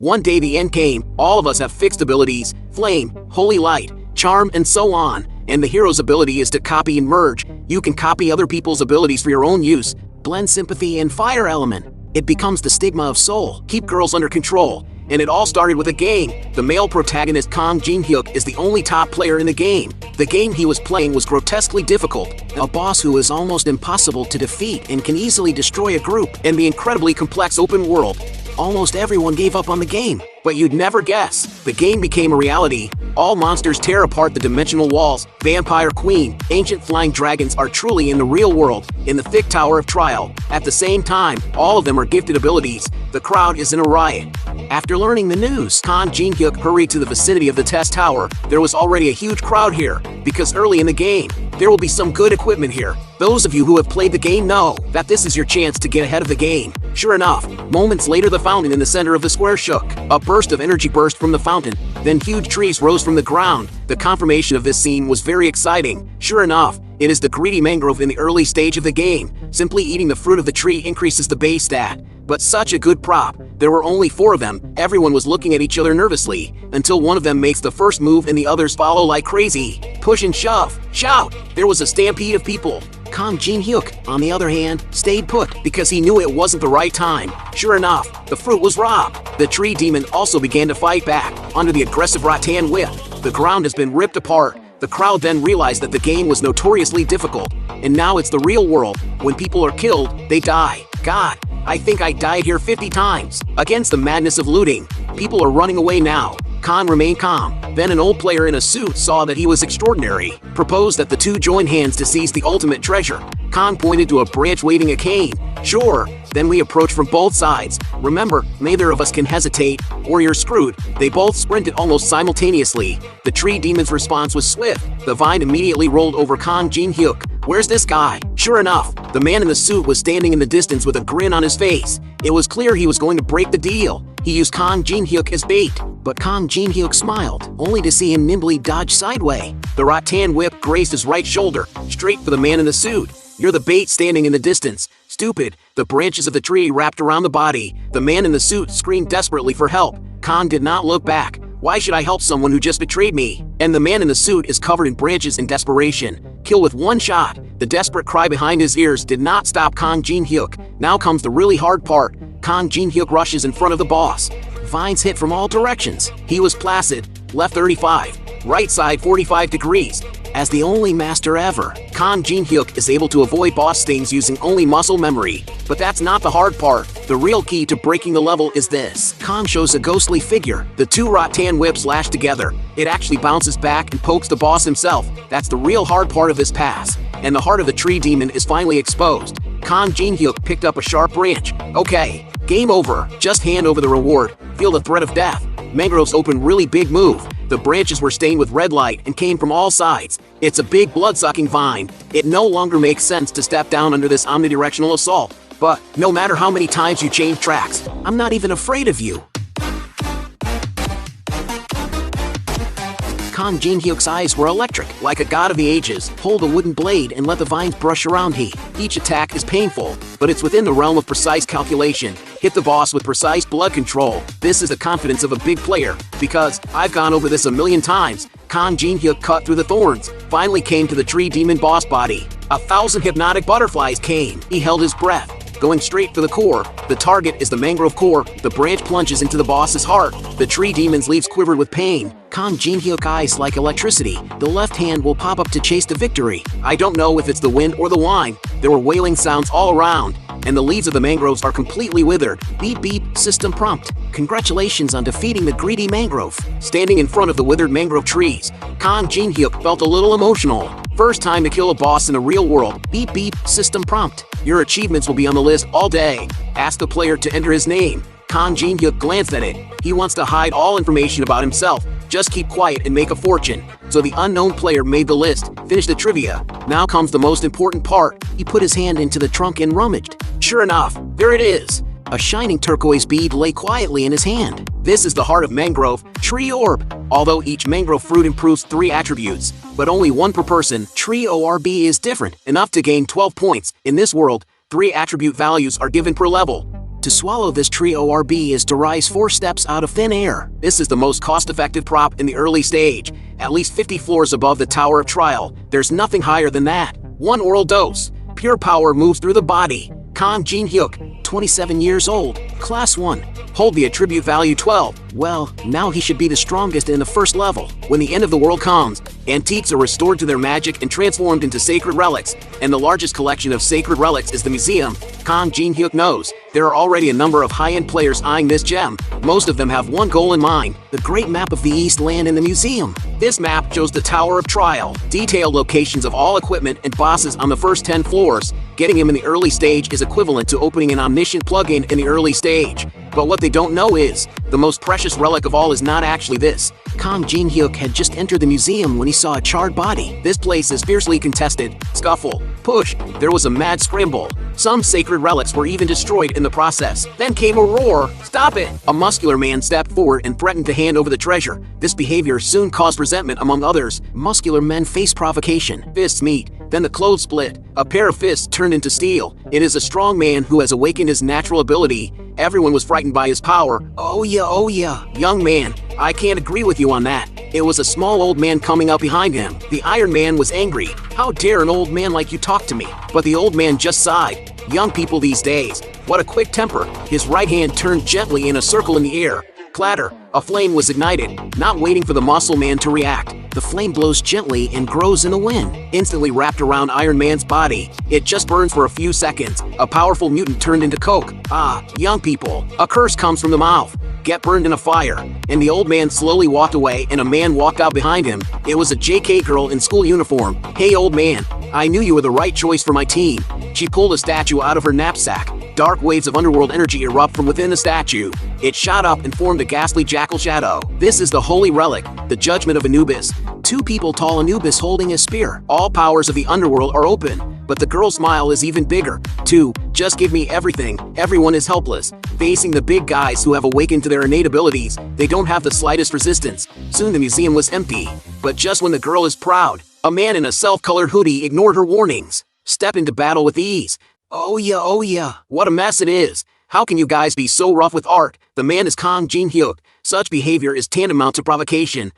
One day the end came. All of us have fixed abilities: flame, holy light, charm, and so on. And the hero's ability is to copy and merge. You can copy other people's abilities for your own use. Blend sympathy and fire element. It becomes the stigma of soul. Keep girls under control. And it all started with a game. The male protagonist Kang Jin-hyuk is the only top player in the game. The game he was playing was grotesquely difficult. A boss who is almost impossible to defeat and can easily destroy a group. In the incredibly complex open world, almost everyone gave up on the game. But you'd never guess, the game became a reality. All monsters tear apart the dimensional walls. Vampire Queen, ancient flying dragons are truly in the real world, in the thick tower of trial. At the same time, all of them are gifted abilities. The crowd is in a riot. After learning the news, Kang Jin-hyuk hurried to the vicinity of the test tower. There was already a huge crowd here, because early in the game, there will be some good equipment here. Those of you who have played the game know that this is your chance to get ahead of the game. Sure enough, moments later the fountain in the center of the square shook. A burst of energy burst from the fountain, then huge trees rose from the ground. The confirmation of this scene was very exciting. Sure enough, it is the greedy mangrove in the early stage of the game. Simply eating the fruit of the tree increases the base stat. But such a good prop. There were only 4 of them. Everyone was looking at each other nervously, until one of them makes the first move and the others follow like crazy. Push and shove, shout. There was a stampede of people. Kang Jin-hyuk, on the other hand, stayed put because he knew it wasn't the right time. Sure enough, the fruit was robbed. The tree demon also began to fight back under the aggressive rattan whip. The ground has been ripped apart. The crowd then realized that the game was notoriously difficult, and now it's the real world. When people are killed, they die. God, I think I died here 50 times. Against the madness of looting, people are running away now. Khan remained calm. Then an old player in a suit saw that he was extraordinary, proposed that the two join hands to seize the ultimate treasure. Khan pointed to a branch waving a cane. Sure. Then we approach from both sides. Remember, neither of us can hesitate, or you're screwed. They both sprinted almost simultaneously. The tree demon's response was swift. The vine immediately rolled over Kang Jin-hyuk. Where's this guy? Sure enough, the man in the suit was standing in the distance with a grin on his face. It was clear he was going to break the deal. He used Kang Jin-hyuk as bait. But Kang Jin-hyuk smiled, only to see him nimbly dodge sideways. The rattan whip grazed his right shoulder, straight for the man in the suit. You're the bait standing in the distance. Stupid. The branches of the tree wrapped around the body. The man in the suit screamed desperately for help. Khan did not look back. Why should I help someone who just betrayed me? And the man in the suit is covered in branches in desperation. Kill with one shot. The desperate cry behind his ears did not stop Kang Jin-hyuk. Now comes the really hard part. Kang Jin-hyuk rushes in front of the boss. Vines hit from all directions. He was placid. Left 35. Right side 45 degrees. As the only master ever, Kang Jin-hyuk is able to avoid boss stings using only muscle memory. But that's not the hard part. The real key to breaking the level is this. Kang shows a ghostly figure. The two rattan whips lash together. It actually bounces back and pokes the boss himself. That's the real hard part of this pass. And the heart of the tree demon is finally exposed. Kang Jin-hyuk picked up a sharp branch. Okay, game over. Just hand over the reward. Feel the threat of death. Mangrove's open really big move. The branches were stained with red light and came from all sides. It's a big blood-sucking vine. It no longer makes sense to step down under this omnidirectional assault. But no matter how many times you change tracks, I'm not even afraid of you. Kang Jin-hyuk's eyes were electric, like a god of the ages. Hold a wooden blade and let the vines brush around he. Each attack is painful, but it's within the realm of precise calculation. Hit the boss with precise blood control. This is the confidence of a big player, because I've gone over this a million times. Kang Jin-hyuk cut through the thorns, finally came to the tree demon boss body. 1,000 hypnotic butterflies came. He held his breath. Going straight for the core. The target is the mangrove core. The branch plunges into the boss's heart. The tree demon's leaves quivered with pain. Kang Jin-hyuk eyes like electricity. The left hand will pop up to chase the victory. I don't know if it's the wind or the wine. There were wailing sounds all around, and the leaves of the mangroves are completely withered. Beep beep, system prompt. Congratulations on defeating the greedy mangrove. Standing in front of the withered mangrove trees, Kang Jin-hyuk felt a little emotional. First time to kill a boss in the real world. Beep beep, system prompt. Your achievements will be on the list all day. Ask the player to enter his name. Kang Jin-hyuk glanced at it. He wants to hide all information about himself. Just keep quiet and make a fortune. So the unknown player made the list. Finish the trivia. Now comes the most important part. He put his hand into the trunk and rummaged. Sure enough, there it is. A shining turquoise bead lay quietly in his hand. This is the heart of mangrove, tree orb. Although each mangrove fruit improves 3 attributes, but only 1 per person, tree orb is different, enough to gain 12 points. In this world, 3 attribute values are given per level. To swallow this tree orb is to rise 4 steps out of thin air. This is the most cost-effective prop in the early stage. At least 50 floors above the Tower of Trial, there's nothing higher than that. 1 oral dose. Pure power moves through the body. Kang Jin-hyuk, 27 years old, Class 1. Hold the attribute value 12. Well, now he should be the strongest in the first level. When the end of the world comes, antiques are restored to their magic and transformed into sacred relics, and the largest collection of sacred relics is the museum. Kang Jin-hyuk knows there are already a number of high-end players eyeing this gem. Most of them have one goal in mind: the great map of the East land in the museum. This map shows the Tower of Trial, detailed locations of all equipment and bosses on the first 10 floors. Getting him in the early stage is equivalent to opening an omniscient plugin in the early stage. But what they don't know is, the most precious relic of all is not actually this. Kang Jin-hyuk had just entered the museum when he saw a charred body. This place is fiercely contested. Scuffle, push, there was a mad scramble. Some sacred relics were even destroyed in the process. Then came a roar. Stop it! A muscular man stepped forward and threatened to hand over the treasure. This behavior soon caused resentment among others. Muscular men face provocation. Fists meet. Then the clothes split. A pair of fists turned into steel. It is a strong man who has awakened his natural ability. Everyone was frightened by his power. Oh yeah. Young man, I can't agree with you on that. It was a small old man coming up behind him. The Iron Man was angry. How dare an old man like you talk to me? But the old man just sighed. Young people these days, what a quick temper. His right hand turned gently in a circle in the air. Clatter, a flame was ignited. Not waiting for the muscle man to react, the flame blows gently and grows in the wind. Instantly wrapped around Iron Man's body, it just burns for a few seconds. A powerful mutant turned into coke. Ah, young people, a curse comes from the mouth. Get burned in a fire. And the old man slowly walked away and a man walked out behind him. It was a JK girl in school uniform. Hey old man, I knew you were the right choice for my team. She pulled a statue out of her knapsack. Dark waves of underworld energy erupt from within the statue. It shot up and formed a ghastly jackal shadow. This is the holy relic, the judgment of Anubis. 2 people tall Anubis holding a spear. All powers of the underworld are open, but the girl's smile is even bigger. 2. Just give me everything. Everyone is helpless. Facing the big guys who have awakened to their innate abilities, they don't have the slightest resistance. Soon the museum was empty. But just when the girl is proud, a man in a self-colored hoodie ignored her warnings. Step into battle with ease. Oh yeah, what a mess it is. How can you guys be so rough with art? The man is Kang Jin-hyuk. Such behavior is tantamount to provocation.